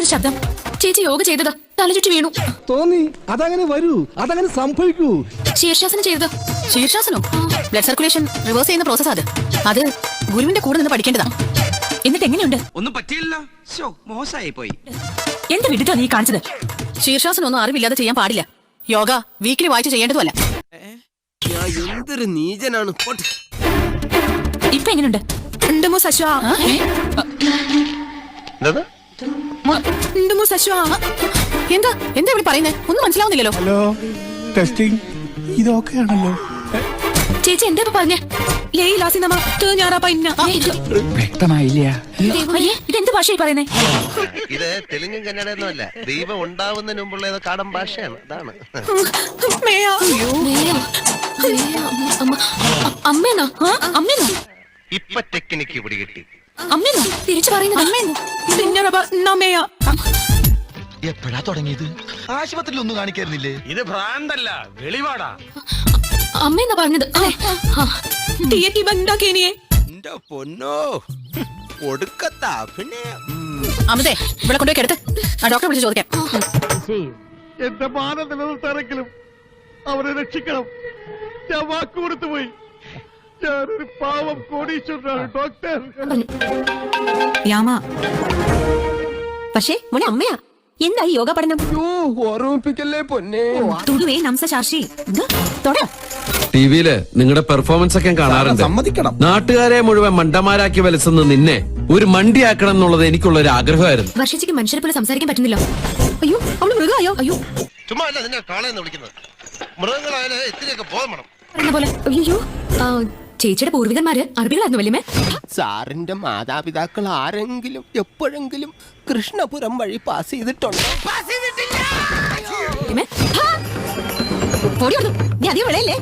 ഒരു ശബ്ദം. ചേച്ചി യോഗ ചെയ്തതാ, തലചുറ്റി വീണു. തോന്നി അതങ്ങനെ വരൂ, അതങ്ങനെ സംഭവിക്കൂ. ശീർഷാസനം ചെയ്തതാ. ശീർഷാസനോ? ബ്ലഡ് സർക്കുലേഷൻ റിവേഴ്സ് ചെയ്യുന്ന പ്രോസസ് അത് ഗുരുവിന്റെ കൂടെ നിന്ന് പഠിക്കേണ്ടതാ. എന്നിട്ട് എങ്ങനെയുണ്ട്? ഒന്നും പറ്റിയില്ല. മോശമായി പോയി. എന്ത് വിഡിത്താ നീ കാണിച്ചത്? ശീർഷാസനം ഒന്നും അറിവില്ലാതെ ചെയ്യാൻ പാടില്ല. യോഗ വീക്കിലി വായിച്ച് ചെയ്യേണ്ടതുമല്ല. എന്തൊരു നീചനാണ്. ഇപ്പൊ എങ്ങനെയുണ്ട്? എന്താ എന്താ ഇവിടെ പറയുന്നത്? ഒന്നും മനസ്സിലാവുന്നില്ലല്ലോ. Hello, testing. ഇതൊക്കെയാണല്ലോ. ചേച്ചി എന്താ ഇപ്പൊ പറഞ്ഞേ? വ്യക്തമായില്ല. ഇതെന്ത് ഭാഷയായി പറയുന്നേ? ഇത് തെലുങ്കും കന്നഡയൊന്നുമല്ല, ദൈവം ഉണ്ടാവുന്നതിന് മുമ്പുള്ള ഏതോ കാടൻ ഭാഷയാണ്. അതാണ്. അമ്മേന്നോ? അമ്മേന്നോ? ഇപ്പൊ ടെക്നിക്ക് പിടികിട്ടി. അമ്മേന്നോ? തിരിച്ചു പറയുന്നത് അമ്മേന്നോ? എപ്പോഴാ തുടങ്ങിയത്? ആശുപത്രിയിൽ ഒന്നും കാണിക്കായിരുന്നില്ലേ? ഇത് ഭ്രാന്തല്ല, വെളിവാടാ. അമ്മേന്നാ പറഞ്ഞത്. പൊന്നോ ഒടുക്കത്താ. പിന്നെ അമൃതേ, ഇവിടെ കൊണ്ടുപോയി എടുത്ത് ആ ഡോക്ടറെ വിളിച്ച് ചോദിക്കാം. എന്റെ മാന നിലനിർത്താനെങ്കിലും അവരെ രക്ഷിക്കണം. ഞാൻ വാക്ക് കൊടുത്തു പോയി. ഞാനൊരു പാവം കോടീശ്വരനാണ് ഡോക്ടർ. പക്ഷേ മോനെ അമ്മയാ. എന്താ ഈ യോഗ പഠനം? ഓർമ്മിപ്പിക്കല്ലേ പൊന്നെ. തുടുവേ നംസശാസ്ത്രി. ടിവിയില് നിങ്ങളുടെ പെർഫോമൻസ് ഒക്കെ കാണാറുണ്ട്. സമ്മതിക്കണം. നാട്ടുകാരെ മുഴുവൻ മണ്ടന്മാരാക്കി വലിച്ചുന്ന നിന്നെ ഒരു മണ്ടിയാക്കണം എന്നുള്ളത് എനിക്കുള്ള ഒരു ആഗ്രഹമായിരുന്നു. വർഷിക്ക് മനുഷ്യരെ പോലെ സംസാരിക്കാൻ പറ്റുന്നില്ല. അയ്യോ, അവള് മൃഗമായോ? അയ്യോ, ചുമ്മാ അല്ല നിന്നെ കാളയെന്ന് വിളിക്കുന്നത്. മൃഗങ്ങളായാലും ഇത്തിരിയൊക്കെ ബോധം. പറയുന്ന പോലെ. അയ്യോ, ചേച്ചിയുടെ പൂർവികന്മാര് അറബികളായിരുന്നു വല്യമ്മേ. സാറിന്റെ മാതാപിതാക്കൾ ആരെങ്കിലും എപ്പോഴെങ്കിലും കൃഷ്ണപുരം വഴി പാസ് ചെയ്തിട്ടുണ്ടോ? നീ അധികം വിളയല്ലേ?